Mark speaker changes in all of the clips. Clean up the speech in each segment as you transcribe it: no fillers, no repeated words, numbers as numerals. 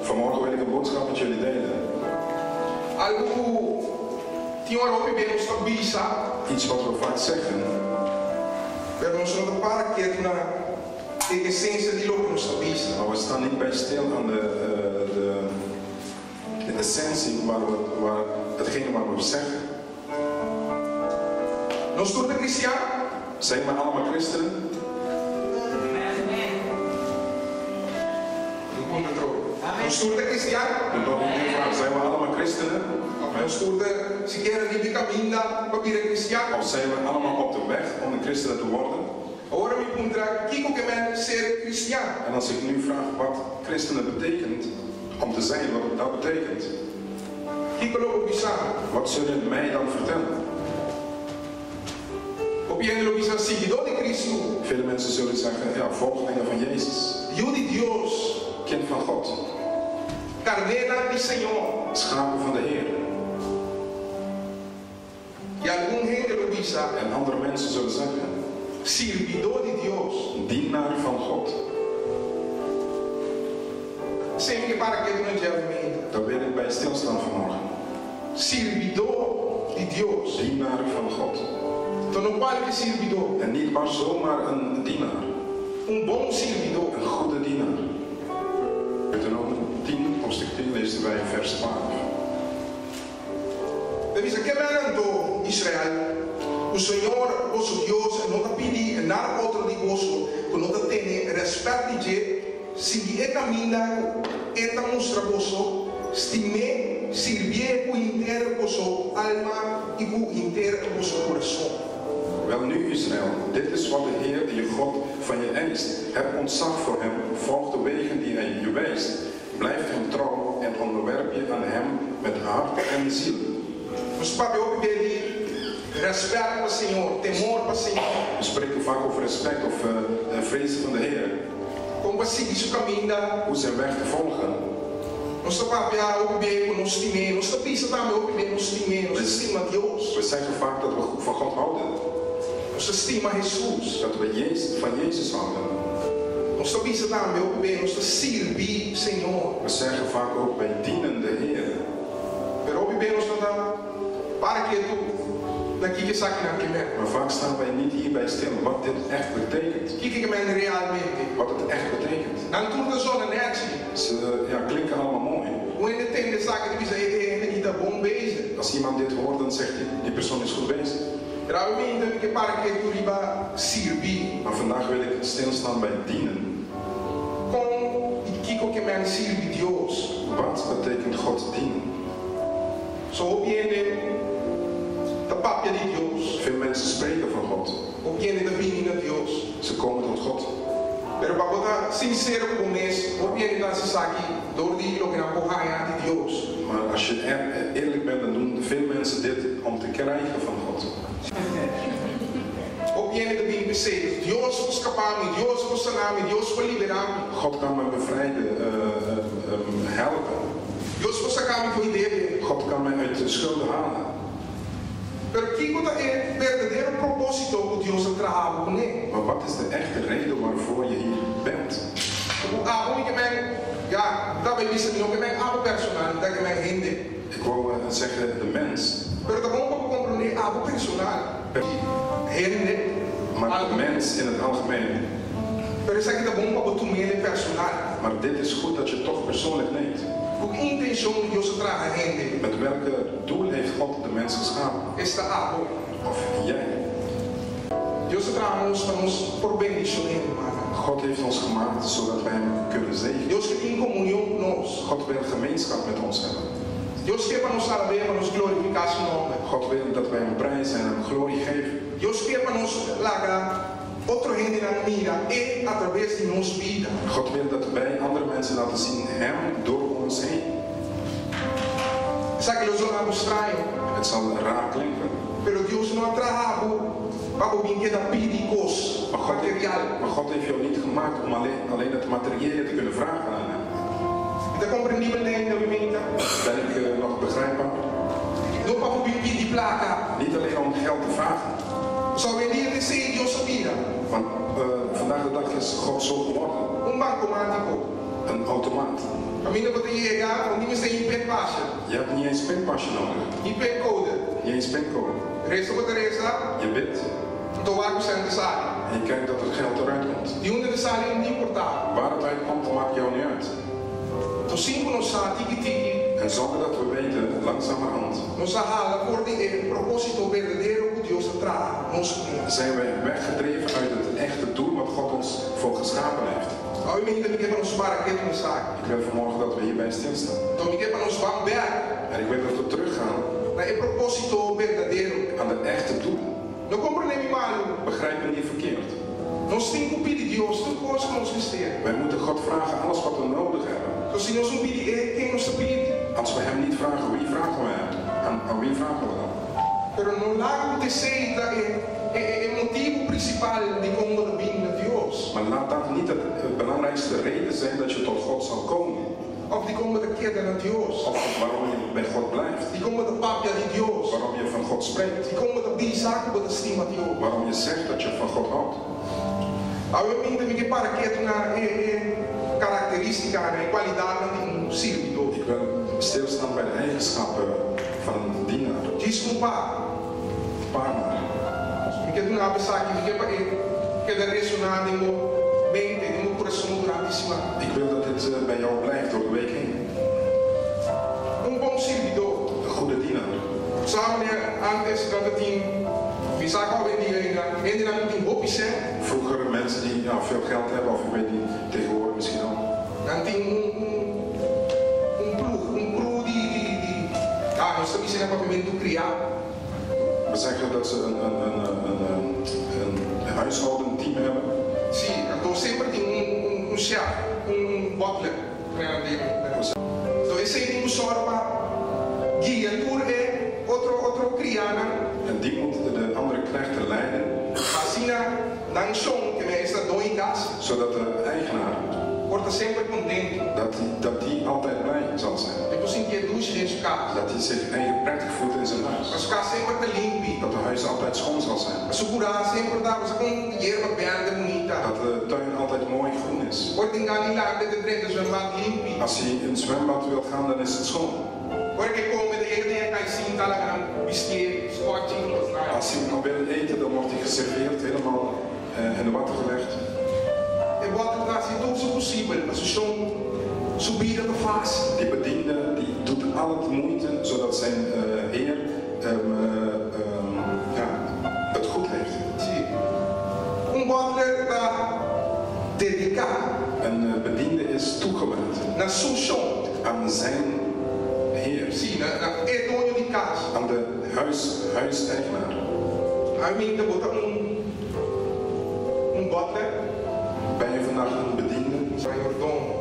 Speaker 1: Vanmorgen wil ik een boodschap met jullie delen. Iets wat we vaak zeggen. Maar we staan niet bij stil aan de essentie hetgene wat we zeggen. Zijn we allemaal christenen? Zijn we allemaal christenen? Of zijn we allemaal op de weg om een christen te worden? En als ik nu vraag wat christenen betekent, om te zijn wat dat betekent, wat zullen mij dan vertellen? Vele mensen zullen zeggen, ja, volgelingen van Jezus. Kind van God. Schapen van de Heer. En andere mensen zullen zeggen, dienaar van God. Daar wil ik bij stilstaan vanmorgen. Dienaar van God. En niet maar zomaar een dienaar. Een goede dienaar. Deuteronomium 10, hoofdstuk 10, lezen wij vers 12.
Speaker 2: Israel, o Senhor, vosso Deus, não te pedi nada outro de vosso, que não te tenha respeito de seguir a caminha, e te mostra vosso, estime, servir com inteiro vosso alma e com inteiro vosso coração.
Speaker 1: Wel nu Israël, dit is wat de Heer, je God, van je eist. Heb ontzag voor hem, volg de wegen die hij je wijst. Blijf hem trouw en onderwerp je aan hem met hart en ziel. We spreken vaak over respect of vrezen van de Heer. Hoe zijn weg te volgen. We zeggen vaak dat we van God houden. Dat we van Jezus houden. We zeggen vaak ook wij dienen de Heer. Maar vaak staan wij niet hierbij stil wat dit echt betekent. Wat het echt betekent. Ze klinken allemaal mooi. Als iemand dit hoort, dan zegt hij, die persoon is goed bezig. Maar vandaag wil ik stilstaan bij dienen. Wat betekent God dienen? Veel mensen spreken van God. Ze komen tot God. Maar als je eerlijk bent, dan doen veel mensen dit om te krijgen van God. God kan me bevrijden, helpen. God kan me uit de schulden halen. Maar wat is de echte reden waarvoor je hier bent? Ik wou zeggen de mens. Maar de mens in het algemeen. Maar dit is goed dat je het toch persoonlijk neemt. Met welke doel heeft God de mens geschapen? Of jij? God heeft ons gemaakt zodat wij hem kunnen zegenen. God wil gemeenschap met ons hebben. God wil dat wij hem prijzen en hem glorie geven. God wil dat wij andere mensen laten zien hem door ons heen. Het zal raar klinken. Maar God heeft jou niet gemaakt om alleen het materiële te kunnen vragen aan hem. Ben ik nog begrijpbaar? Niet alleen om geld te vragen. Want vandaag de dag is God zo geworden.
Speaker 2: Bancomático.
Speaker 1: Een automaat.
Speaker 2: A mim não podia chegar, onde me tem pinpasje.
Speaker 1: Je hebt niet eens pinpasje nodig.
Speaker 2: Die pincode.
Speaker 1: Niet eens pincode.
Speaker 2: Resto wat Teresa.
Speaker 1: Je bidt.
Speaker 2: Toen waar ik zijn de zaak.
Speaker 1: En je kijkt dat het geld eruit komt.
Speaker 2: Die onder de zaak niet importaal.
Speaker 1: Waar het uitkomt, maakt jou niet uit.
Speaker 2: Toen zien we ons zaak tiki tiki.
Speaker 1: En zonder dat we weten, langzamerhand,
Speaker 2: nos halen voor die propósito verdadeiro que Deus traz nos
Speaker 1: zijn wij weggedreven uit het echte doel wat God ons voor geschapen heeft. Ik wil vanmorgen dat we hierbij stilstaan. En ik wil dat we teruggaan aan het echte doel. Begrijp me niet verkeerd. Wij moeten God vragen alles wat we nodig hebben. Als we hem niet vragen, wie vragen we hem? Aan wie vragen we dan?
Speaker 2: Pero no lá acontecer é motivo principal de como vir a Deus.
Speaker 1: Maar laat dat niet de belangrijkste reden zijn dat je tot God zal komen.
Speaker 2: Of de como de queda a Deus.
Speaker 1: Of waarom je bij God blijft.
Speaker 2: De como de papia de Deus.
Speaker 1: Waarom je van God spreekt.
Speaker 2: De como de bisaco de estima de Deus.
Speaker 1: Waarom je zegt dat je van God houdt.
Speaker 2: Eu me que para que uma característica, uma qualidade de servidor.
Speaker 1: Ik wil stilstaan bij de eigenschappen van een dienaar.
Speaker 2: Desculpa.
Speaker 1: Partner.
Speaker 2: Ik heb een abisaki, ik heb de resonant in mijn mente, in mijn coração durante a semana.
Speaker 1: Ik wil dat dit bij jou blijft door de week heen.
Speaker 2: Een bom servidor.
Speaker 1: Een goede dienaar.
Speaker 2: Samen antes dat het team, wie zag al in die en dan in hobby's hè.
Speaker 1: Vroeger mensen die veel geld hebben, of ik weet niet, tegenwoordig misschien al.
Speaker 2: Dan team een ploeg die nós estamos sendo pavimento criado.
Speaker 1: We zeggen dat ze een huishoudend-team hebben.
Speaker 2: Sim, então sempre tem chef, butler. Então esse aí tem sorpa, guia, tour outro criada.
Speaker 1: En die moet de andere knechten leiden.
Speaker 2: Vacina, dan song, que me está doing gas.
Speaker 1: Zodat de eigenaar
Speaker 2: wordt sempre contente.
Speaker 1: Dat die altijd blij zal zijn.
Speaker 2: Depois sentir douche in zijn casa.
Speaker 1: Dat hij zich eigen prettig voelt in zijn huis.
Speaker 2: Mas casa sempre está limpo.
Speaker 1: Dat de huis altijd schoon zal zijn.
Speaker 2: A segurança sempre dá, você com hierba verde bonita.
Speaker 1: Dat de tuin altijd mooi groen is.
Speaker 2: Wordt in gaan lá de dentro do zwembad limpo.
Speaker 1: Als hij in het zwembad wil gaan, dan is het schoon.
Speaker 2: Porque come de eten en kan zien dat er een biscuit, sporting.
Speaker 1: Als hij nog wil eten, dan wordt hij geserveerd, helemaal in de water gelegd.
Speaker 2: En wat er daar zit, ook zo possível. Als je zo'n subida te faz.
Speaker 1: Die bediende die doet al het moeite zodat zijn heer het goed heeft.
Speaker 2: Sim. Butler está dedicado.
Speaker 1: Een bediende is toegewijd
Speaker 2: Na sua
Speaker 1: aan zijn heer.
Speaker 2: Sim, na dono de casa.
Speaker 1: Aan de huiseigenaar.
Speaker 2: Hij meent dat een butler.
Speaker 1: Ben je vandaag een bediende?
Speaker 2: Mayordomo.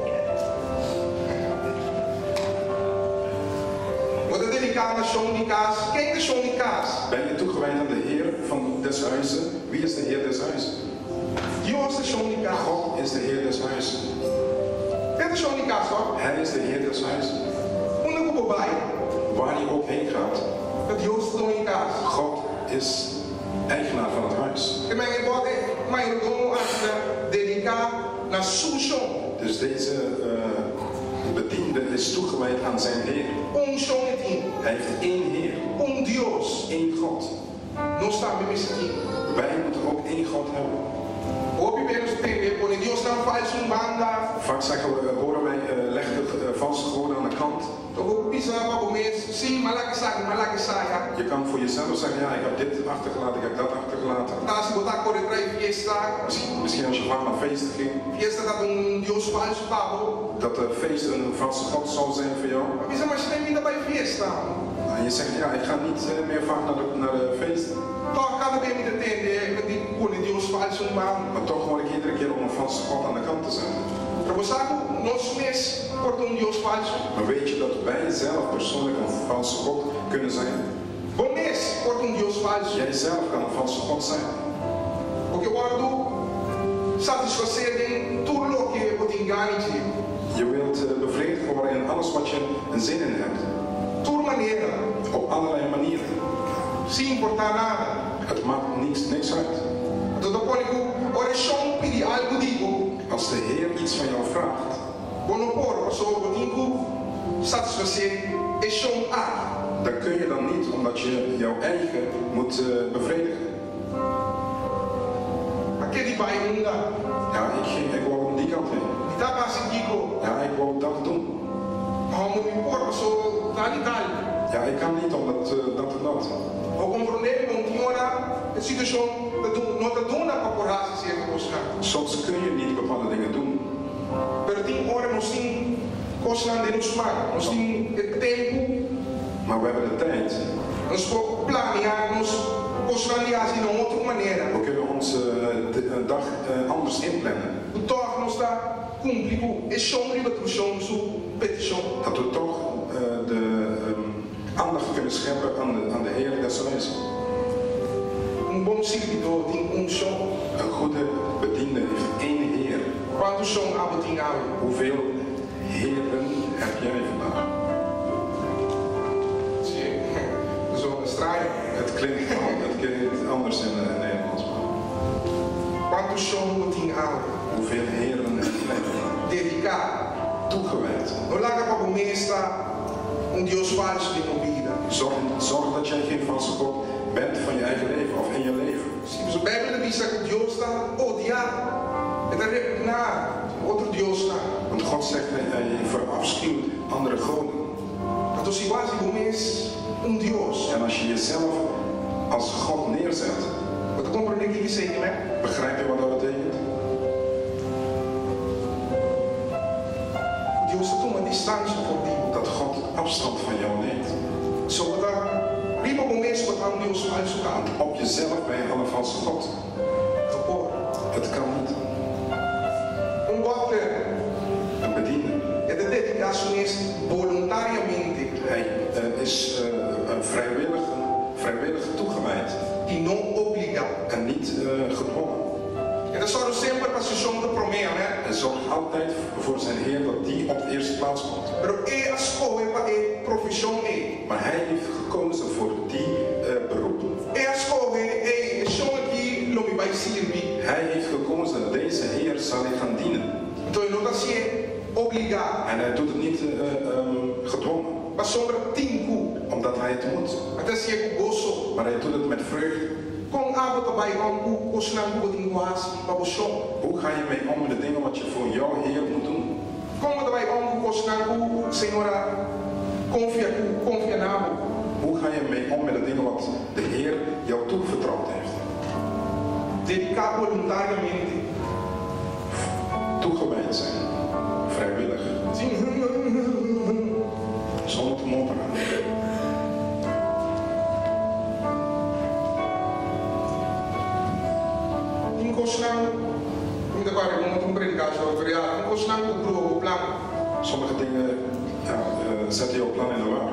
Speaker 2: Wat is dedicado na chão de casa? Quem é de chão de casa?
Speaker 1: Ben je toegewijd aan de heer van des huizen? Wie is de heer des huizen?
Speaker 2: Deus é chão de casa.
Speaker 1: God is de heer des huizen.
Speaker 2: Quem é de chão de casa?
Speaker 1: Hij is de heer des huizen.
Speaker 2: Onde eu vou vai?
Speaker 1: Waar je ook heen gaat.
Speaker 2: Dat Deus está em casa.
Speaker 1: God is eigenaar van het huis.
Speaker 2: Que mayordomo ajuda dedicar na sua chão.
Speaker 1: Dus deze bediende is toegewijd aan zijn Heer.
Speaker 2: Chão de Deus.
Speaker 1: Hij heeft één Heer.
Speaker 2: Deus.
Speaker 1: Één God.
Speaker 2: Nós sabemos aqui.
Speaker 1: Wij moeten ook één God hebben.
Speaker 2: Hope bem nos entender, quando Deus não faz banda.
Speaker 1: Vaak zeggen we, horen wij, leg de valse goden aan de kant. Je kan voor jezelf zeggen, ja, ik heb dit achtergelaten, ik heb dat achtergelaten. Misschien als je vaak naar feesten ging. Dat de feest een valse god zou zijn voor jou. En je zegt, ja, ik ga niet meer vaak naar de feesten. Maar toch word ik iedere keer om een valse god aan de kant te zijn. Maar weet je dat wij zelf persoonlijk een valse god kunnen zijn? Jij zelf kan een valse god zijn. Je wilt bevredigd worden in alles wat je een zin in hebt. Op allerlei manieren. Het maakt niks uit.
Speaker 2: Todo ponico, ora schon pidi algo digo.
Speaker 1: Als de Heer iets van jou vraagt,
Speaker 2: Bono por, so botinco, satisfacer, é schon a.
Speaker 1: dan kun je dan niet omdat je jouw eigen moet bevredigen.
Speaker 2: Aquele vai munda.
Speaker 1: Ja, ik wou die kant heen.
Speaker 2: Tá passando digo.
Speaker 1: Ja, ik wou dat doen.
Speaker 2: Como me importa, so tal e tal.
Speaker 1: Ja, ik kan niet omdat dat en dat.
Speaker 2: O compreender com que ora a situação não está dona para por raça se é coisa.
Speaker 1: Soms kun je niet bepaalde dingen doen.
Speaker 2: Pero tem hora nós tem coisa de nos mar, nós tem tempo.
Speaker 1: Maar we hebben de tijd.
Speaker 2: Nós podemos planear, nós podemos aliás de uma outra maneira.
Speaker 1: We kunnen onze dag anders inplannen.
Speaker 2: Toch nós está cumprido, é chão de batruchão, sua petição.
Speaker 1: Dat we toch de aandacht kunnen scheppen aan de Heer des Huizes.
Speaker 2: Bom servidor tem chão.
Speaker 1: Een goede bediende heeft één Heer.
Speaker 2: Quanto chão abating aan?
Speaker 1: Hoeveel heren heb jij vandaag?
Speaker 2: Zo strijd.
Speaker 1: Het klinkt anders in het Nederlands.
Speaker 2: Quanto chão abating aan?
Speaker 1: Hoeveel heren heb jij vandaag?
Speaker 2: Dedicar.
Speaker 1: Toegewijd.
Speaker 2: Não larga para o mesta Deus falso de uma vida.
Speaker 1: Zorg dat jij geen valse God bent van je eigen leven of in je leven.
Speaker 2: Se a Bíblia diz que Deus está odiado, está repugnar outro Deus lá.
Speaker 1: Want God zegt dat hij verafschuwt andere goden.
Speaker 2: Então se quase um Deus.
Speaker 1: En als je jezelf als God neerzet,
Speaker 2: Wat compreende que isso aí, né?
Speaker 1: begrijp je wat dat betekent?
Speaker 2: Deus está tomando distância por ti.
Speaker 1: Dat God afstand van jou neemt.
Speaker 2: Zo dat prima momento wat aan Deus falso gaat.
Speaker 1: Op jezelf ben je al een valse God. Het kan niet.
Speaker 2: Butler,
Speaker 1: Een bediende.
Speaker 2: é de dedicação voluntariamente.
Speaker 1: Hij is vrijwillig toegewijd.
Speaker 2: E não obrigado.
Speaker 1: En niet gedwongen.
Speaker 2: Então só sempre para se chama de promessa, né?
Speaker 1: En zorgt altijd voor zijn Heer dat die op de eerste plaats komt.
Speaker 2: Pero é a escolha para a profissão é.
Speaker 1: Maar hij heeft gekozen voor die beroep.
Speaker 2: É a escolha é chama aqui não me vai servir.
Speaker 1: Hij heeft gekozen, deze Heer zal hij gaan dienen.
Speaker 2: Então não está se obrigado.
Speaker 1: En hij doet het niet gedwongen.
Speaker 2: Mas sobre tempo.
Speaker 1: Omdat hij het moet.
Speaker 2: Até se é gozo.
Speaker 1: Maar hij doet het met vreugde.
Speaker 2: Com água também com o cozinhar com o dingoas para o chão.
Speaker 1: Hoe ga je mee om met de dingen wat je voor jouw Heer moet doen?
Speaker 2: Como também com o cozinhar com o Senhora confia nabo.
Speaker 1: Hoe ga je mee om met de dingen wat de Heer jou toevertrouwd heeft?
Speaker 2: Dedicar voluntariamente.
Speaker 1: Toegewijd zijn. Vrijwillig. Zonder te mopperen. Sommige dingen zetten jouw plan in de war.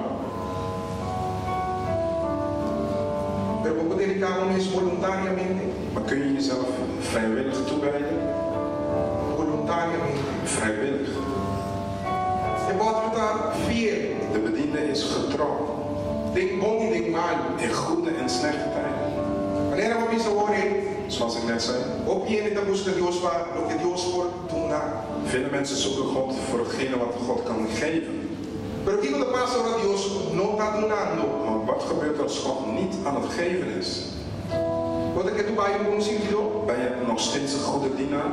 Speaker 1: Maar kun je jezelf vrijwillig toewijden? Vrijwillig. De bediende is getrouw. In goede en slechte tijden. Zoals ik net zei. Vele mensen zoeken God voor hetgene wat God kan geven. Maar wat gebeurt als God niet aan het geven is? Ben je nog steeds een goede dienaar?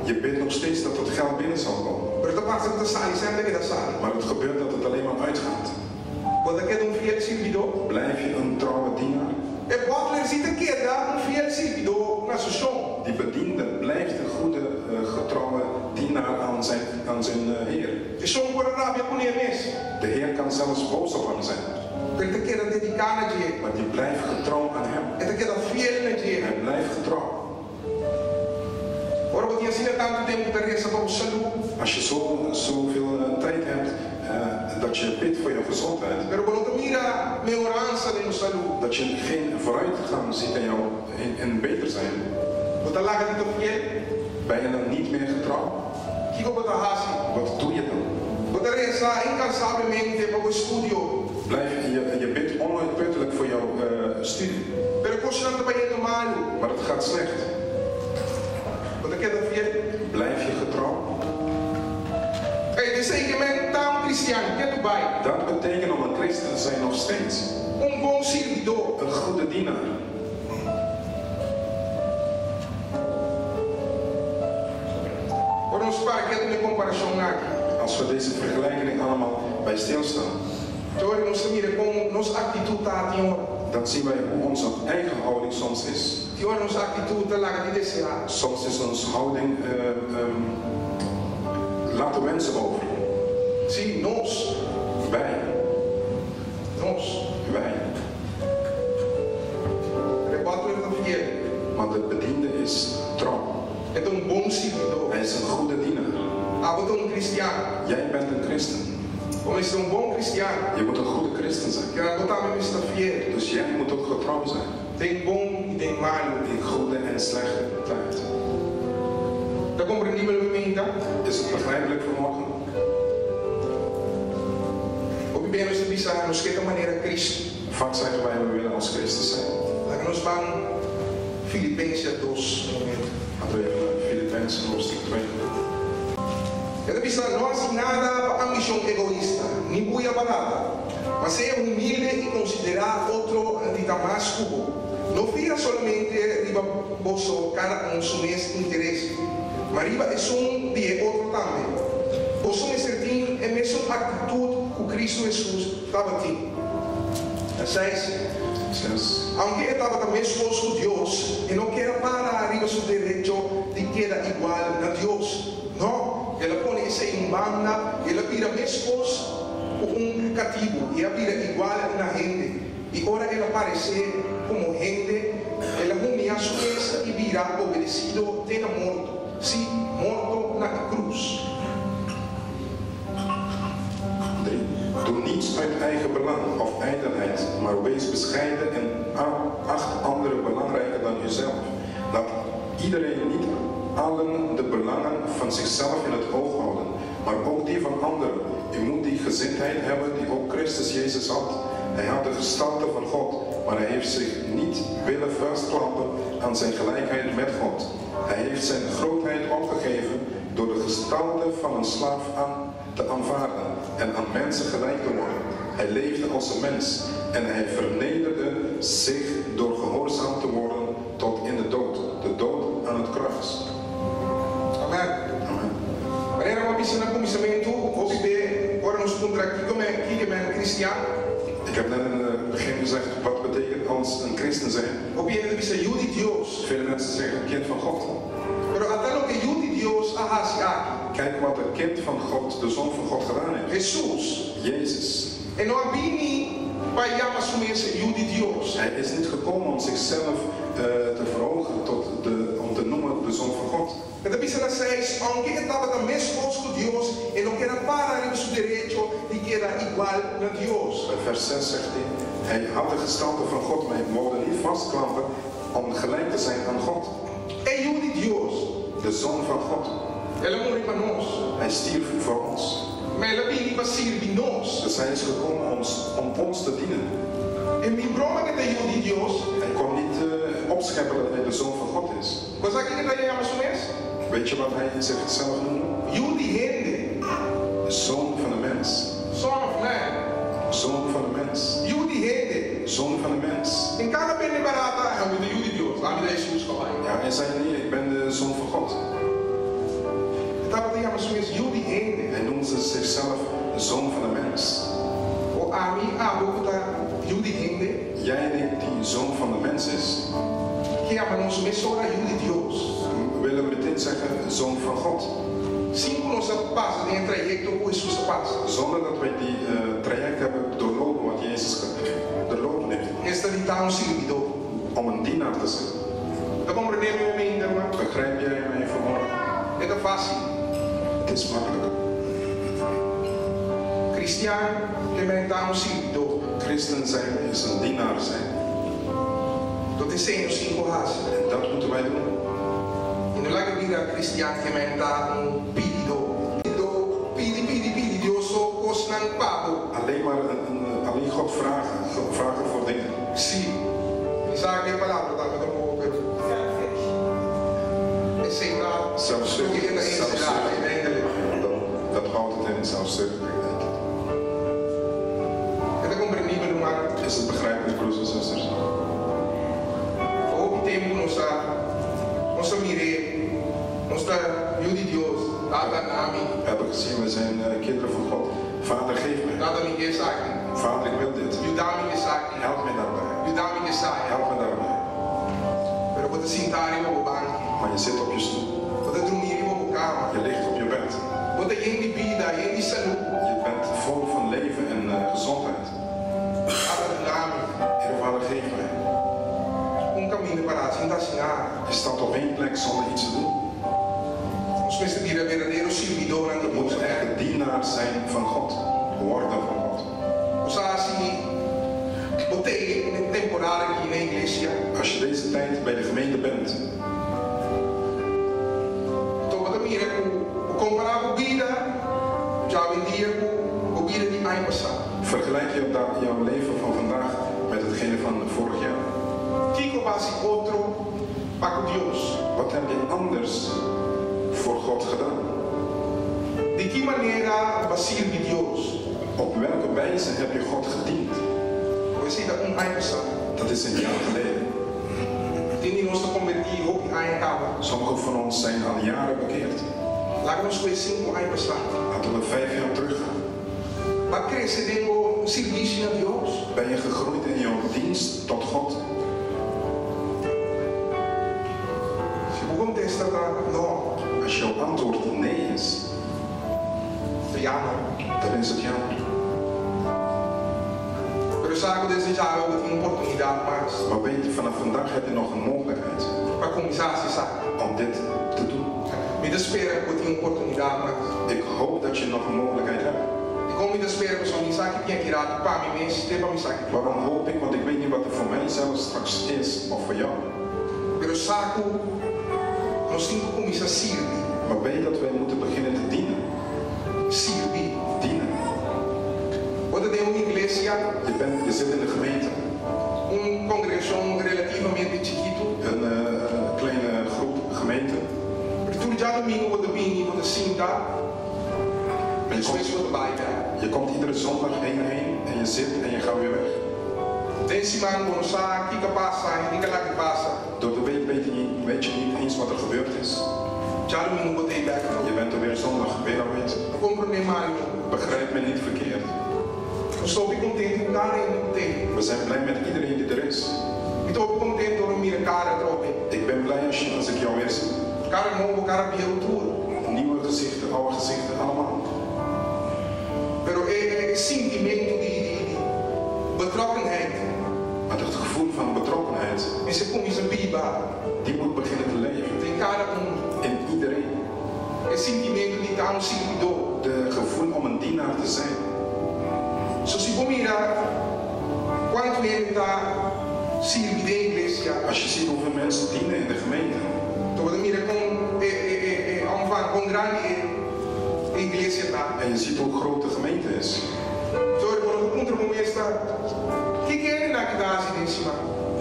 Speaker 1: Je bidt nog steeds dat het geld binnen zal komen. Maar het gebeurt dat het alleen maar uitgaat. Blijf je een trouwe dienaar? Die bediende blijft een goede, getrouwe dienaar aan zijn Heer. De Heer kan zelfs boos op hem zijn. Maar die blijft getrouw aan hem. Hij blijft getrouw. Als je zoveel tijd hebt dat je bidt voor je gezondheid, dat je geen vooruitgang ziet in beter zijn, ben je dan niet meer getrouw? Wat doe je dan? Blijf je bidt onuitputtelijk studie.
Speaker 2: Pero cosa não vai indo malo.
Speaker 1: Maar het gaat slecht.
Speaker 2: Wat ik heb fiel.
Speaker 1: Blijf je getrouw?
Speaker 2: Hey, dus ik ben tam Christian, get bij.
Speaker 1: Dat betekent om een christen te zijn nog steeds.
Speaker 2: Bom servidor.
Speaker 1: Een goede dienaar.
Speaker 2: Voor ons paar keer een comparatie maken.
Speaker 1: Als we deze vergelijking allemaal bij stilstaan, dan zien wij hoe onze eigen houding soms is. Soms is onze houding laten wensen over.
Speaker 2: Zie, nos.
Speaker 1: Wij.
Speaker 2: Nos.
Speaker 1: Wij. Maar de bediende is trouw. Hij is een goede dienaar. Jij bent een christen. Je moet een goede christen zijn. Dus jij moet ook getrouw zijn. In goede en slechte tijd. Is het begrijpelijk vanmorgen? Vaak zeggen wij we willen als Christus zijn.
Speaker 2: Filipenses 2.
Speaker 1: Laten we even Filippenzen hoofdstuk 2.
Speaker 2: Não há nada para ambição egoísta, nem buia barata, mas é humilde e considerar outro de Damasco. Não fica somente riba vosso cara com suas interesses, mas riba é de outro também. Vosso certinho é mesmo atitude que Cristo Jesus estava tendo. Aunque estava também exposto a Deus, e não quer para arriba seu direito de queda igual a Deus. Não. Ela põe essa em banda, ela vira mesmo cativo, e ela vira igual na gente. E ora ela aparece como gente, ela unia sua cabeça e vira obedecido, tenha morto. Sim, morto na cruz.
Speaker 1: 3. Doe niets uit eigen belang of ijdelheid, maar wees bescheiden en acht anderen belangrijker dan jezelf. Laat iedereen niet allen de belangen van zichzelf in het oog houden, maar ook die van anderen. U moet die gezindheid hebben die ook Christus Jezus had. Hij had de gestalte van God, maar hij heeft zich niet willen vastklampen aan zijn gelijkheid met God. Hij heeft zijn grootheid opgegeven door de gestalte van een slaaf te aanvaarden en aan mensen gelijk te worden. Hij leefde als een mens en hij vernederde zich door gehoorzaam te worden tot in de dood aan het kruis.
Speaker 2: Amen. Maar era uma missão no começamento, of ora nos contra aqui como é cristiano.
Speaker 1: Ik heb net in het begin gezegd wat betekent als een christen zijn.
Speaker 2: Of je het is Jude Dios.
Speaker 1: Vele mensen zeggen een kind van God.
Speaker 2: Pero até lo que Jude Dios hace aqui.
Speaker 1: Kijk wat het kind van God, de zoon van God gedaan heeft.
Speaker 2: Jesus.
Speaker 1: Jezus.
Speaker 2: En não vini para assumir Jude Dios.
Speaker 1: Hij is niet gekomen om zichzelf te verhogen om te noemen de zoon van God.
Speaker 2: Então Bíblia diz, aunque estava também exposto a Deus, ele não queria parar em seu direito de que era igual a Deus.
Speaker 1: Vers 6 zegt hij had de gestalte van God, maar hij wilde niet vastklampen om gelijk te zijn aan God.
Speaker 2: É Jude Deus.
Speaker 1: De zoon van God.
Speaker 2: Ele morreu para nós.
Speaker 1: Hij stierf voor ons.
Speaker 2: Maar ele veio para servir nós.
Speaker 1: Dus hij is gekomen om ons te dienen.
Speaker 2: En mijn broma que tem Jude Deus.
Speaker 1: Hij kon niet opscheppen dat hij de zoon van God is.
Speaker 2: Mas aqui que ele chama sumes?
Speaker 1: Weet je wat hij zichzelf noemde?
Speaker 2: Jude Hende.
Speaker 1: De zoon van de mens.
Speaker 2: Son of man.
Speaker 1: Zoon van de mens.
Speaker 2: Jude Hende.
Speaker 1: Zoon van de mens.
Speaker 2: In cada penne barata é o de Jude Deus. Lá me deixa os cobai.
Speaker 1: Ja, hij zei niet, ik ben de zoon van God.
Speaker 2: Estava te chama sumes Jude Hende.
Speaker 1: Hij noemde zichzelf de zoon van de mens.
Speaker 2: O ami abuta Jude Hende.
Speaker 1: Jij die zoon van de mens is.
Speaker 2: Que ama nos mesora Jude Deus.
Speaker 1: We willen meteen zeggen, zoon van God.
Speaker 2: Cinco nossa passa de trajecto com Jesus passa.
Speaker 1: Zonder dat wij die traject hebben doorlopen wat Jezus doorlopen heeft.
Speaker 2: Esta de tá servidor.
Speaker 1: Om een dienaar te zijn.
Speaker 2: Dat compreende me ainda, irmão.
Speaker 1: Begrijp jij mij vanmorgen?
Speaker 2: É fácil.
Speaker 1: Het is makkelijk.
Speaker 2: Cristiano que me tá servidor.
Speaker 1: Christen zijn is een dienaar zijn.
Speaker 2: Dat is zijn cinco raças.
Speaker 1: En dat moeten wij doen.
Speaker 2: E não é que vira cristiano que me dá pedido. Pidi, Deus só costa papo.
Speaker 1: Alleen maar alleen God vragen voor dingen.
Speaker 2: Sim. Isaac heeft palabra dat met hem over. Is centraal.
Speaker 1: Dat houdt het in zelfzuchtigheid.
Speaker 2: En dan komt er niet meer maar.
Speaker 1: Is het begrijpelijk, broers en zusters?
Speaker 2: Ook het thema onze mire, onze jullie Dios, Tata Nami.
Speaker 1: We hebben gezien, we zijn kinderen van God. Vader, geef mij.
Speaker 2: Tata Miguel Saki.
Speaker 1: Vader, ik wil dit.
Speaker 2: Judami Saki.
Speaker 1: Help me daarbij.
Speaker 2: Judami Saki.
Speaker 1: Help me daarbij.
Speaker 2: Maar wat is Sintari op de bank?
Speaker 1: Maar je zit op je stoel.
Speaker 2: Wat is Drumiri op de kamer?
Speaker 1: Je ligt op je bed.
Speaker 2: Wat is Yendi Bida, Yendi Salu?
Speaker 1: Je bent vol van leven en gezondheid.
Speaker 2: Tata Nami.
Speaker 1: Heer Vader, geef mij.
Speaker 2: Un cammino para Sintasina.
Speaker 1: Je staat op één plek zonder iets te doen.
Speaker 2: Ons mensen die verdadero servidor aan de
Speaker 1: We moeten echt een dienaar zijn van God. Worden van God.
Speaker 2: Usasi, botei in temporada aqui na igreja.
Speaker 1: Als je deze tijd bij de gemeente bent.
Speaker 2: Então, wat mira comparar com vida, já vendia com vida die ano passado.
Speaker 1: Vergelijk je jouw leven van vandaag met hetgene van vorig jaar.
Speaker 2: Kiko was outro para Deus.
Speaker 1: Wat heb je anders voor God gedaan?
Speaker 2: De que maneira vai servir Deus?
Speaker 1: Op welke wijze heb je God gediend?
Speaker 2: Você ainda ano passado.
Speaker 1: Dat is een jaar geleden.
Speaker 2: Tem nos convertir op die ano acaba.
Speaker 1: Sommigen van ons zijn al jaren bekeerd.
Speaker 2: Laten we eens 5 ano passado.
Speaker 1: Laten we 5 jaar teruggaan.
Speaker 2: Vai crescer dentro um serviço a Deus.
Speaker 1: Ben je gegroeid in jouw dienst tot God?
Speaker 2: Se você contesta não,
Speaker 1: Als jouw antwoord nee is,
Speaker 2: ja não.
Speaker 1: dan is het jammer.
Speaker 2: Pero sabe desejável que tem oportunidade mais
Speaker 1: Maar weet je, vanaf vandaag heb je nog een mogelijkheid
Speaker 2: para começar a acessar.
Speaker 1: om dit te doen.
Speaker 2: Me espera que eu tenha oportunidade mais.
Speaker 1: Ik hoop dat je nog een mogelijkheid hebt.
Speaker 2: E como me espera que eu sou mensagem que tinha tirado para mim mesmo, tem para mensagem.
Speaker 1: Waarom hoop ik? Want ik weet niet wat er voor mij zelf straks is of voor jou.
Speaker 2: Pero saco nós temos que começar a servir.
Speaker 1: Maar weet dat wij moeten beginnen te dienen.
Speaker 2: Servir.
Speaker 1: Dienen.
Speaker 2: Quando tem uma igreja,
Speaker 1: Je zit in de gemeente.
Speaker 2: congregação relativamente chiquito.
Speaker 1: Een kleine groep gemeente.
Speaker 2: Pero tudo já domingo quando vim, quando sinta, pessoas vão bij.
Speaker 1: Je komt iedere zondag heen en je zit en je gaat weer weg.
Speaker 2: Tem semana quando sai, que passa, ninguém lá que passa.
Speaker 1: Door de week weet je niet eens wat er gebeurd is.
Speaker 2: Já domingo botei back.
Speaker 1: Je bent er weer zondag weer aanwezig.
Speaker 2: Não compro nem mais.
Speaker 1: Begrijp me niet verkeerd.
Speaker 2: Eu estou bem contente com nada ainda tem.
Speaker 1: We zijn blij met iedereen die er is.
Speaker 2: Estou contente door minha cara trope.
Speaker 1: Ik ben blij als ik jou weer zie.
Speaker 2: Cara novo, cara viejo tudo.
Speaker 1: Nieuwe gezichten, oude gezichten, allemaal.
Speaker 2: Pero é sentimento de betrokkenheid.
Speaker 1: Maar het gevoel van betrokkenheid,
Speaker 2: Você começa a biba.
Speaker 1: die moet beginnen te leven.
Speaker 2: Tem cada
Speaker 1: In iedereen.
Speaker 2: é sentimento de estar servidor.
Speaker 1: De gevoel om een dienaar te zijn.
Speaker 2: So se for mirar quanto ele está servindo em igreja.
Speaker 1: Als je ziet hoeveel mensen dienen in de gemeente.
Speaker 2: Então você mira com grande igreja tá.
Speaker 1: En je ziet hoe groot de gemeente is.
Speaker 2: Então quando eu encontro com esta, que é na que dá em cima?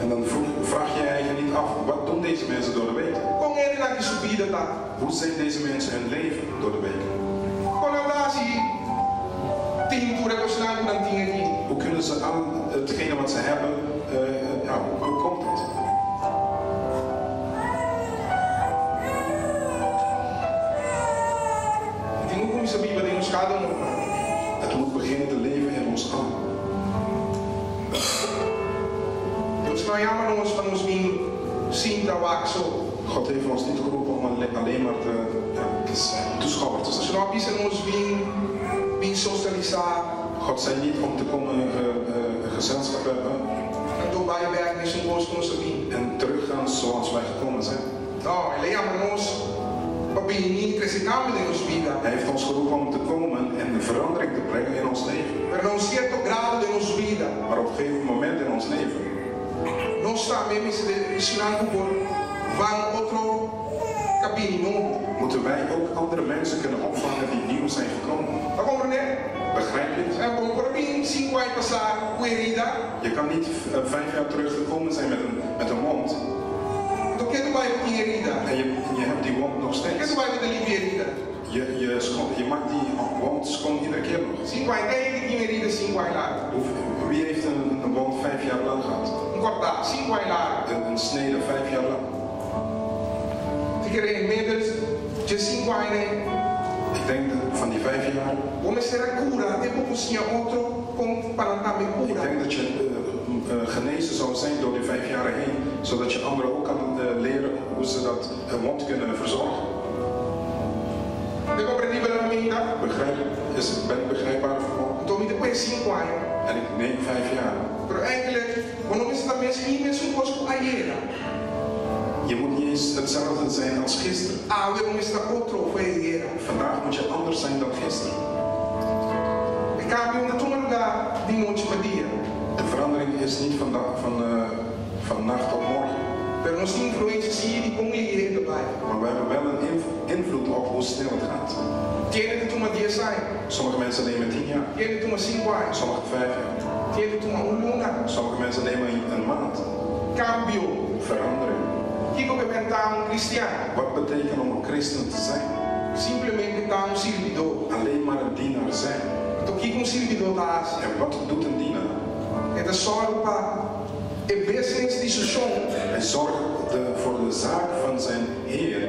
Speaker 1: En dan vraag je je eigen niet af, wat doen deze mensen door de week?
Speaker 2: Como ele na que subida tá?
Speaker 1: Hoe zijn deze mensen hun leven door de week?
Speaker 2: Quando eu dá assim, tintura que eu sinal que não tinha aqui.
Speaker 1: Hoe kunnen ze aan hetgene wat ze hebben, hoe komt het?
Speaker 2: Tem como isso Bíblia tem nos cada
Speaker 1: Het moet beginnen te leven in ons allen.
Speaker 2: Deus não chama nós para nos vir sinta o axo.
Speaker 1: God heeft ons niet geroepen om alleen maar te zijn, toeschouwer te
Speaker 2: Se
Speaker 1: zijn.
Speaker 2: não pisa nos vir socializar.
Speaker 1: God zei niet om te komen gezelschap hebben
Speaker 2: Então vai ver nesse gosto nos vir.
Speaker 1: en teruggaan zoals wij gekomen zijn.
Speaker 2: Não, ele chama nós para vir crescer cambio de nos vida.
Speaker 1: Hij heeft ons geroepen om te komen en een verandering te brengen in ons leven.
Speaker 2: Pero num certo grado de nos vida.
Speaker 1: Maar op een gegeven moment in ons leven
Speaker 2: Nós também ensinando por van outro caminho.
Speaker 1: moeten wij ook andere mensen kunnen opvangen die nieuw zijn gekomen.
Speaker 2: Tá compreendendo?
Speaker 1: Begrijp je het?
Speaker 2: É bom para mim 5 anos passar,
Speaker 1: Je kan niet 5 jaar terug gekomen zijn met een wond. En je hebt die wond nog steeds. Je maakt die wond schoon iedere keer nog. Wie heeft een wond 5 jaar lang gehad? Een snede 5 jaar lang. Ik denk van die 5 jaar. Ik denk dat je genezen zou zijn door die 5 jaar heen, zodat je anderen ook kan leren hoe ze dat wond kunnen verzorgen. Is het begrijpbaar voor me? En ik neem 5 jaar. Je moet niet eens hetzelfde zijn als gisteren. Vandaag moet je anders zijn dan gisteren. De verandering is niet van nacht tot morgen. Maar we hebben wel een invloed op hoe snel het gaat. Sommige mensen nemen 10 jaar. Sommige 5 jaar. Sommige mensen nemen een maand. Verandering. Wat betekent om een christen te zijn? Alleen maar een dienaar zijn. En wat doet een dienaar? Hij zorgt voor de zaak van zijn Heer.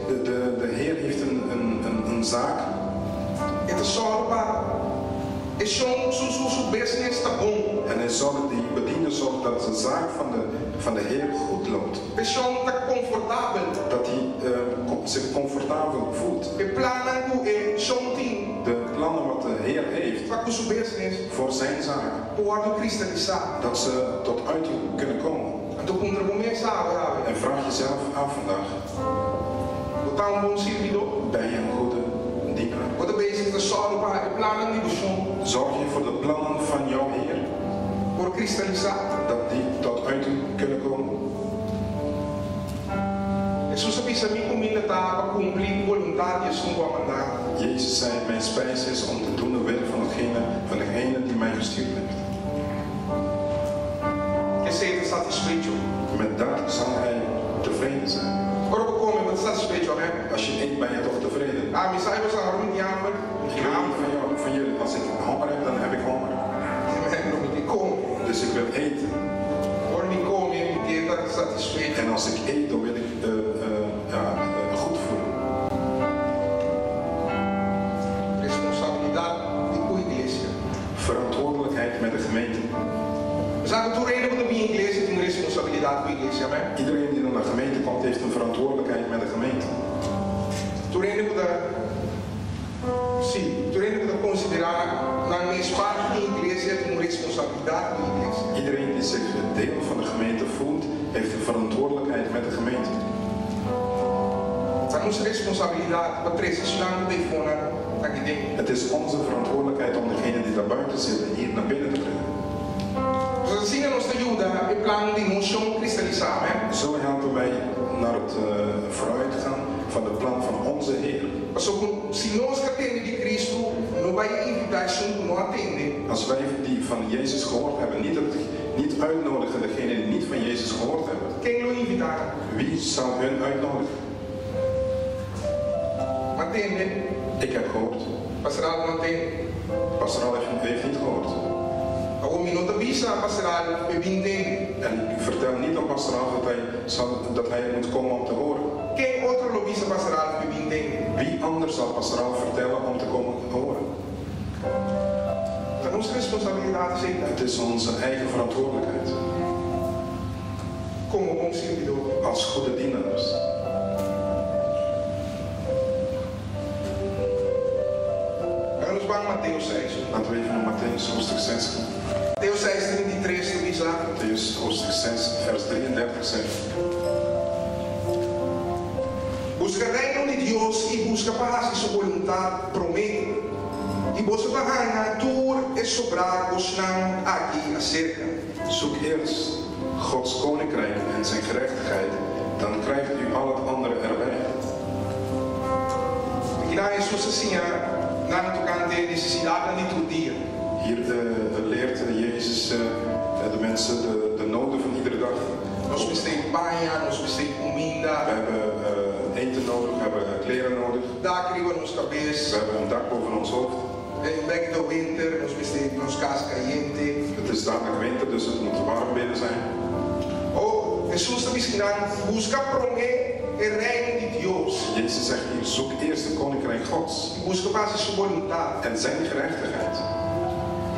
Speaker 1: De Heer heeft een zaak. En hij zorgt, die bediende zorgt dat de zaak van de Heer goed loopt. Dat hij zich comfortabel voelt. De plannen wat de Heer heeft voor zijn zaak. Dat ze tot uiting kunnen komen. En vraag jezelf af vandaag. Ben je een goede dienaar? Zorg je voor de plannen van jouw Heer? Dat die tot uiting kunnen komen. Jezus zei, mijn spijs is om te doen de wil van degene die mij gestuurd heeft. Met dat zal hij tevreden zijn. Als je eet, ben je toch tevreden? Ik weet niet van jullie. Als ik honger heb, dan heb ik honger. Dus ik wil eten. En als ik eet, dan wil ik goed voelen. Verantwoordelijkheid met de gemeente. Iedereen die naar de gemeente komt, heeft een verantwoordelijkheid met de gemeente. Iedereen die zich deel van de gemeente voelt, heeft een verantwoordelijkheid met de gemeente. Het is onze verantwoordelijkheid om degene die daar buiten zitten hier naar binnen te brengen. Zo helpen wij naar het vooruitgaan van het plan van onze Heer. Als wij die van Jezus gehoord hebben, niet uitnodigen degene die niet van Jezus gehoord hebben. Wie zou hun uitnodigen? Ik heb gehoord. Pastoraal heeft niet gehoord. En ik vertel niet aan pastoraal dat hij moet komen om te horen. Wie anders zal pastoraal vertellen om te komen horen? Het is onze eigen verantwoordelijkheid. Als goede dienaars. Laten we even naar Matthäus hoofdstuk 6 gaan. Matthäus hoofdstuk 6, vers 33 zegt.
Speaker 2: Busca o reino de Deus e busca paz e sua vontade promete. E você vai ganhar tudo e sobrar vos não aqui acerca.
Speaker 1: Zoek eerst Gods koninkrijk en zijn gerechtigheid, dan krijgt u al het andere erbij.
Speaker 2: Aqui na Jesus assim, na tocante de necesidades de tu día.
Speaker 1: Hier leert Jezus de mensen de noden van iedere dag.
Speaker 2: Nos besteedt banha, nos besteedt
Speaker 1: We
Speaker 2: comida,
Speaker 1: hebben eten nodig, we hebben kleren nodig,
Speaker 2: dak riba nos
Speaker 1: we
Speaker 2: cabeça,
Speaker 1: hebben een dak boven ons hoofd.
Speaker 2: em vez do winter, nos besteedt nos casa caliente.
Speaker 1: Het is dadelijk winter, dus het moet warm binnen zijn.
Speaker 2: Oh, Jesus está ensinando, busca primeiro o reino de Deus.
Speaker 1: Jezus zegt hier, zoek eerst het koninkrijk Gods
Speaker 2: E busca fazer sua vontade.
Speaker 1: en zijn gerechtigheid.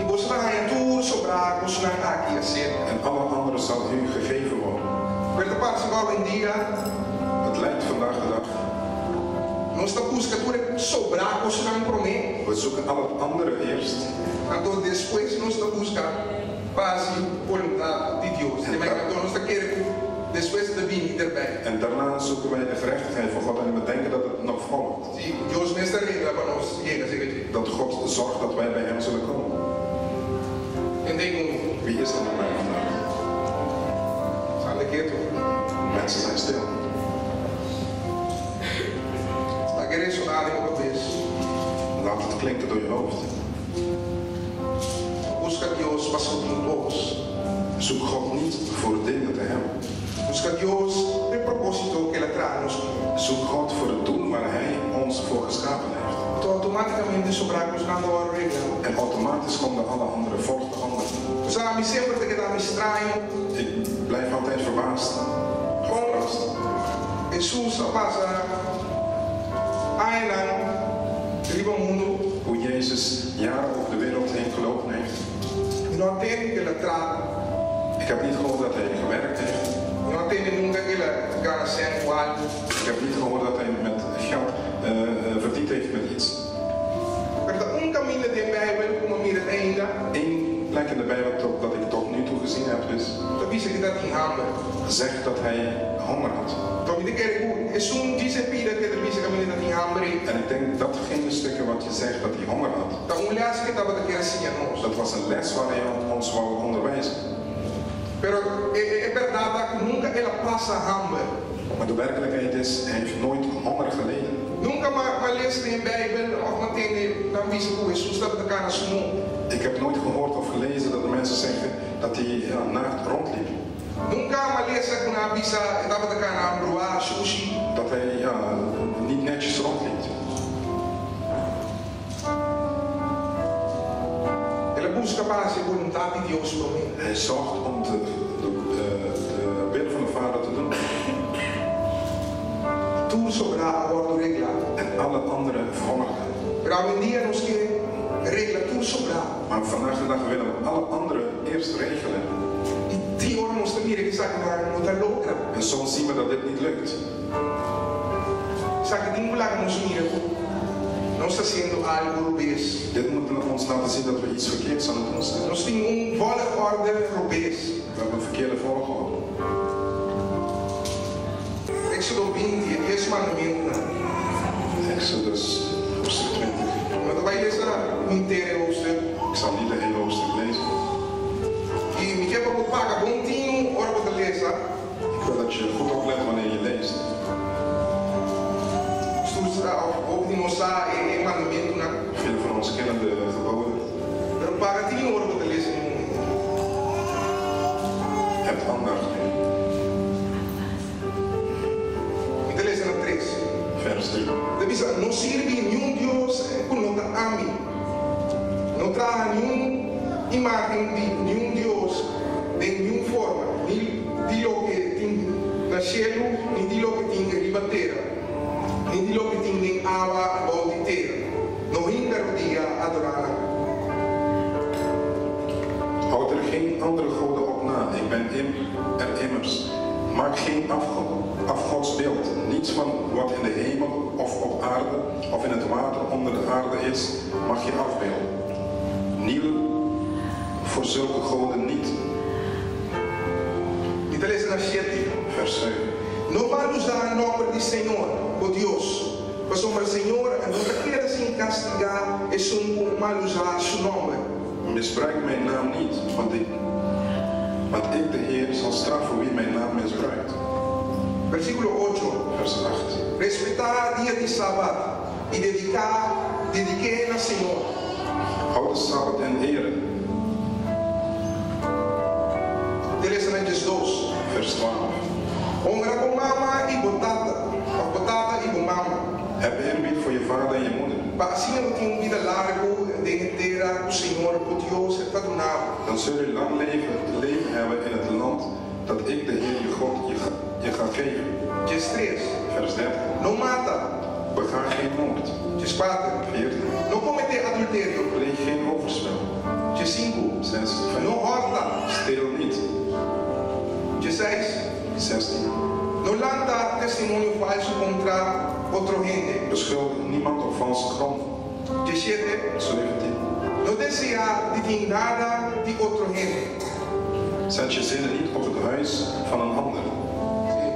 Speaker 2: E você vai ganhar tudo sobrar, você não está aqui assim.
Speaker 1: En alle anderen zal u gegeven worden.
Speaker 2: Pero parte agora em dia,
Speaker 1: Het lijkt vandaag de dag.
Speaker 2: nós estamos buscando tudo sobrar, você não promete.
Speaker 1: We zoeken al het andere eerst.
Speaker 2: Então depois nós estamos buscando fazer vontade de Deus. E mais então nós estamos querendo depois de vir erbij.
Speaker 1: En daarna zoeken wij de gerechtigheid van God en we denken dat het nog volgt.
Speaker 2: Sim, Deus mesmo regla para nós chega, zeg je.
Speaker 1: Dat God zorgt dat wij bij hem zullen komen.
Speaker 2: Entende?
Speaker 1: Wie is er met mij vandaag?
Speaker 2: Sabe que tu?
Speaker 1: Mensen zijn stil.
Speaker 2: Está querendo sonar em uma vez.
Speaker 1: Laat het klinken door je hoofd.
Speaker 2: Busca Deus para subir todos.
Speaker 1: Zoek God niet voor dingen te hem.
Speaker 2: Busca Deus el propósito que Ele traz nos.
Speaker 1: Zoek God voor het doel waar hij ons voor geschapen heeft.
Speaker 2: Então automaticamente sobrar nos não dá hora regla.
Speaker 1: En automatisch komen alle anderen, volgt de anderen.
Speaker 2: Sabe sempre te quedar estranho.
Speaker 1: Ik blijf altijd verbaasd. Verrast.
Speaker 2: Jesus passa anos riba mundo.
Speaker 1: Hoe Jezus jaren over de wereld heen gelopen heeft.
Speaker 2: E não entende que Ele traz.
Speaker 1: Ik heb niet gehoord dat hij gewerkt heeft.
Speaker 2: E não entende nunca que Ele ganha sempre algo.
Speaker 1: Ik heb niet gehoord dat hij met geld verdiend heeft met iets.
Speaker 2: Pero caminho de Bijbel como mira ainda.
Speaker 1: Eén plek in de Bijbel dat ik tot nu toe gezien heb is.
Speaker 2: Dat wist ik dat in hamer.
Speaker 1: Zegt dat hij honger had.
Speaker 2: Dat weet ik erg goed. Es un dice pida que de wist caminho dat in hamer.
Speaker 1: En ik denk dat datgene stukje wat je zegt dat hij honger had.
Speaker 2: Dat les que estava de querer assim a nós.
Speaker 1: Dat was een les waar hij ons wou onderwijzen.
Speaker 2: Pero é verdade que nunca ela passa hambre.
Speaker 1: Maar de werkelijkheid is, hij heeft nooit honger geleden.
Speaker 2: Nunca maar lees in Bijbel of meteen dan wist ik hoe Jesus dat de kana sumo.
Speaker 1: Ik heb nooit gehoord of gelezen dat de mensen zeggen dat hij naakt rondliep.
Speaker 2: Nunca maar lees ik na visa dat de kana broa sushi.
Speaker 1: Dat hij niet netjes rondliep.
Speaker 2: Ela busca para a vontade de Deus para mim.
Speaker 1: Hij zorgt om de wil van de Vader te doen.
Speaker 2: Tudo sobrar agora do regla.
Speaker 1: En alle anderen volgen.
Speaker 2: Pero hoje em dia nós que regla tudo sobrar.
Speaker 1: Maar vandaag de dag willen we alle anderen eerst regelen.
Speaker 2: E die horen ons te miren que sabe não tá louca.
Speaker 1: En soms zien we dat dit niet lukt.
Speaker 2: Sabe que lá nos mira. Nós está sendo algo rubês.
Speaker 1: Dit moet ons laten zien dat we iets verkeerds aan het doen zijn.
Speaker 2: Nós temos volgorde rubês.
Speaker 1: We hebben een verkeerde volgorde.
Speaker 2: Exodo 20, esse mandamento.
Speaker 1: Exodus hoofdstuk 20.
Speaker 2: Mas tu vai ler o inteiro hoofdstuk.
Speaker 1: Ik zal niet de hele hoofdstuk lezen.
Speaker 2: E me quer para paga bontinho, ora para ler, sabe?
Speaker 1: Ik wil dat je goed oplet wanneer je leest.
Speaker 2: Ook die nossa é mandamento, né?
Speaker 1: Velen van ons kennen de geboden.
Speaker 2: Pero paga tinha ora para ler esse mundo.
Speaker 1: Hebt aandacht in
Speaker 2: Então lees na 3.
Speaker 1: vers 3.
Speaker 2: Deve dizer, não sirve nenhum Deus por não dar ame. Não traga nenhuma imagem de nenhum Deus de nenhuma forma. Nem de lo que tem no cielo, nem de lo que tem riba terra. Nem de lo que tem em água ou de terra. Não ainda o dia adorar.
Speaker 1: Houd er geen andere goden op na. Ik ben er immers. Maak geen afgodsbeeld. Niets van wat in de hemel of op aarde of in het water onder de aarde is, mag je afbeelden. Niel voor zulke goden niet.
Speaker 2: Então lees na 7.
Speaker 1: Vers 7.
Speaker 2: Não vai usar o nome de Senhor, o Deus. Mas o Senhor não quer se castigar e mal usar seu nome.
Speaker 1: Misbruik mijn naam niet, want ik, de Heer, zal straffen wie mijn naam misbruikt.
Speaker 2: Versículo 8.
Speaker 1: Vers 8.
Speaker 2: Respeitar o dia de sábado e dediquei ao Senhor. 2.
Speaker 1: vers 12.
Speaker 2: Honra con mama y botata. Of botata y con mama.
Speaker 1: Heb eerbied voor je vader en je moeder.
Speaker 2: Para assim eu tenho vida largo, de inteira, o Senhor, por Deus, está do nada.
Speaker 1: Dan zul je lang leven hebben in het land dat ik, de Heer je God, je ga geven.
Speaker 2: 3.
Speaker 1: Vers 13.
Speaker 2: Não mata.
Speaker 1: Bega geen moord.
Speaker 2: 4.
Speaker 1: 14.
Speaker 2: Não comete adultério.
Speaker 1: Pleeg geen overspel.
Speaker 2: 5.
Speaker 1: 6.
Speaker 2: Não horta.
Speaker 1: Steel niet.
Speaker 2: 6.
Speaker 1: 16.
Speaker 2: Não lanta testemunho falso contra outro gente.
Speaker 1: Beschuldig niemand op valse grond.
Speaker 2: 17.
Speaker 1: 17.
Speaker 2: Não deseja de nada de outro gente.
Speaker 1: Zet je zinnen niet op het huis van een ander.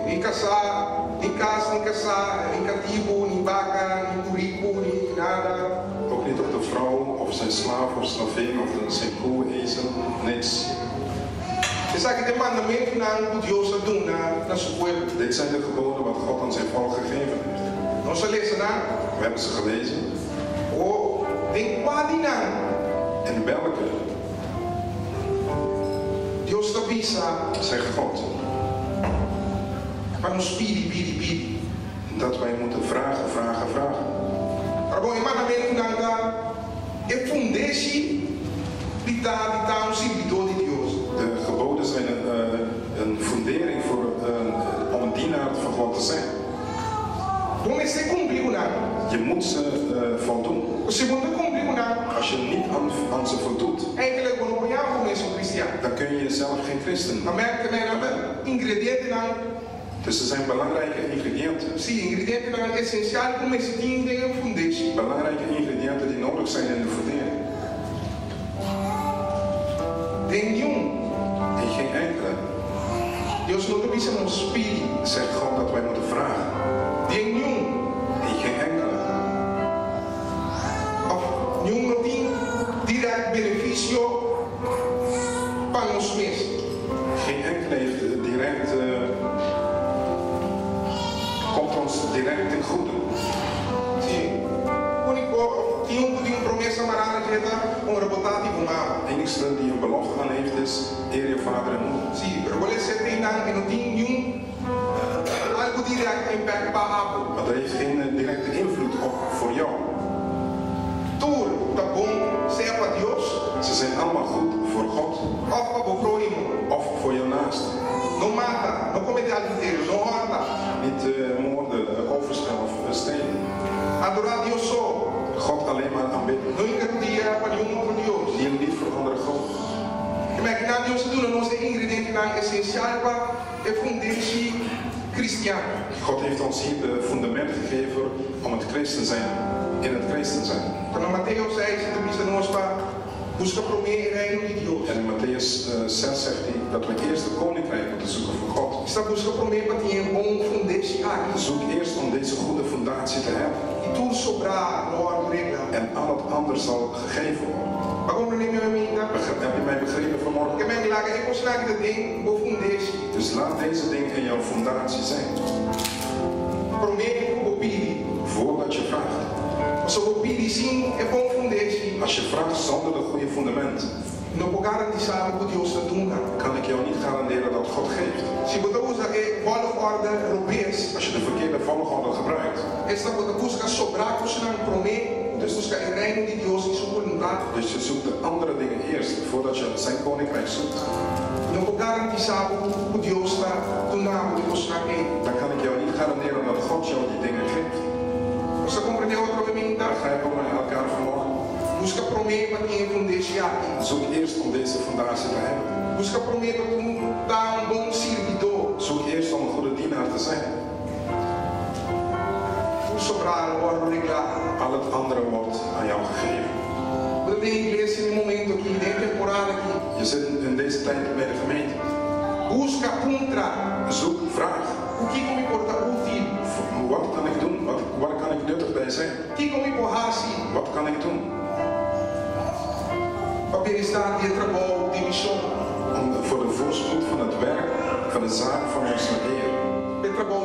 Speaker 2: Nem casar, nem casa, nem casar, nem cativo, nem vaca, nem curico, nem nada.
Speaker 1: Ook niet op de vrouw of zijn slaaf of slavin of zijn koe, ezel, niks.
Speaker 2: Isso aqui tem mandamento que Deus deu na seu povo.
Speaker 1: Dit zijn de geboden wat God aan zijn volk gegeven heeft.
Speaker 2: Nós lezen na.
Speaker 1: We hebben ze gelezen.
Speaker 2: Oh, tem quadina.
Speaker 1: En welke?
Speaker 2: Deus te avisa.
Speaker 1: Zegt God.
Speaker 2: Para nos pedir.
Speaker 1: Dat wij moeten vragen.
Speaker 2: Agora, o mandamento é fundeste de dar um servidor de Deus.
Speaker 1: De geboden zijn een fundering om een dienaar van God te zijn.
Speaker 2: Bom, se cumprir com nada.
Speaker 1: Je moet ze voldoen.
Speaker 2: Se você não cumprir com nada,
Speaker 1: Als je niet aan ze voldoet,
Speaker 2: eigenlijk não apoiar como esse cristiano.
Speaker 1: dan kun je jezelf geen christen.
Speaker 2: A merk também ingrediente não.
Speaker 1: Dus er zijn belangrijke ingrediënten.
Speaker 2: Sim, ingrediente não é essencial como esse tem um fundeste.
Speaker 1: Belangrijke ingrediënten die nodig zijn in de fundering.
Speaker 2: Tem nenhum.
Speaker 1: En geen enkele.
Speaker 2: Deus não avisa nos pedir.
Speaker 1: Zegt God dat wij moeten vragen.
Speaker 2: Tem nenhum.
Speaker 1: En geen enkele.
Speaker 2: Of nenhum não tem direto benefício para nós mesmos.
Speaker 1: Geen enkele heeft direct, komt ons direct ten goede.
Speaker 2: Sim. Tinha um promessa marada que era rebotado e fumava.
Speaker 1: Het enigste die een belofte aan heeft is eer je vader en moeder.
Speaker 2: Sim, pero quando você tem nada que não tem nenhum algo direto impact para abo.
Speaker 1: Maar dat heeft geen directe invloed op voor jou.
Speaker 2: Tudo tá bom, seja para Deus,
Speaker 1: Ze zijn allemaal goed voor God
Speaker 2: ou para o próximo.
Speaker 1: of voor je naaste.
Speaker 2: Não mata, não comete adultério, não horta.
Speaker 1: Niet moorden, overspel of stelen.
Speaker 2: Adorar Deus só.
Speaker 1: God alleen maar aanbidden.
Speaker 2: Não ingredia para nenhum outro Deus.
Speaker 1: Die niet voor andere God.
Speaker 2: Mas que na Deus tudo não é ingrediente essencial para o fundente cristiano.
Speaker 1: God heeft ons hier de fundament gegeven om het christen zijn, in het christen zijn.
Speaker 2: Então, Mateus 6, entrevista nós para busca primeiro o reino de Deus.
Speaker 1: En in Matthäus 6 zegt hij dat we eerst het koninkrijk moeten zoeken voor God.
Speaker 2: Esta busca primeiro para ter um bom fundente aqui.
Speaker 1: Zoek eerst om deze goede fundatie te hebben.
Speaker 2: E tudo sobrar, norma, regla.
Speaker 1: En al het ander zal gegeven worden.
Speaker 2: Maar como nem meu amigo,
Speaker 1: Heb je mij begrepen
Speaker 2: que
Speaker 1: vanmorgen?
Speaker 2: men laga e consegue de ding, bom fundente.
Speaker 1: Dus laat deze dingen in jouw fundatie zijn.
Speaker 2: Primeiro, o pidi.
Speaker 1: Voordat je vraagt.
Speaker 2: Mas o pidi sim é bom fundente.
Speaker 1: Als je vraagt zonder een goede fundament,
Speaker 2: Não pode garantizar o que Deus está dando.
Speaker 1: kan ik jou niet garanderen dat God geeft.
Speaker 2: Se você usa volgorde robês,
Speaker 1: Als je de verkeerde volgorde gebruikt.
Speaker 2: esta você busca sobrar, você não promete, dus busca o reino de Deus e sua vontade.
Speaker 1: Dus je zoekt de andere dingen eerst voordat je zijn koninkrijk zoekt.
Speaker 2: Não pode garantizar o que Deus está dando, o que você não quer.
Speaker 1: Dan kan ik jou niet garanderen dat God jou die dingen geeft.
Speaker 2: Você compreendeu outra vez?
Speaker 1: Begrijpen we elkaar vanmorgen?
Speaker 2: Busca promete para quem fundeste aqui.
Speaker 1: Zoek eerst om deze fundatie te hebben.
Speaker 2: Busca promete para dar bom servidor.
Speaker 1: Zoek eerst om een goede dienaar te zijn.
Speaker 2: Tudo sobrar, agora reglar.
Speaker 1: Al het andere wordt aan jou gegeven.
Speaker 2: Você tem igreja nesse momento aqui, tem temporada aqui.
Speaker 1: Je zit in deze tijd bij de gemeente.
Speaker 2: Busca contra.
Speaker 1: Zoek, vraag.
Speaker 2: O que me importa útil?
Speaker 1: Wat kan ik doen? Waar kan ik nuttig bij zijn?
Speaker 2: O que me porrasse?
Speaker 1: Wat kan ik doen?
Speaker 2: Para bem-estar de trabalho, de missão.
Speaker 1: Voor de voorspoed van het werk, van de zaak van onze Heer.
Speaker 2: De trabalho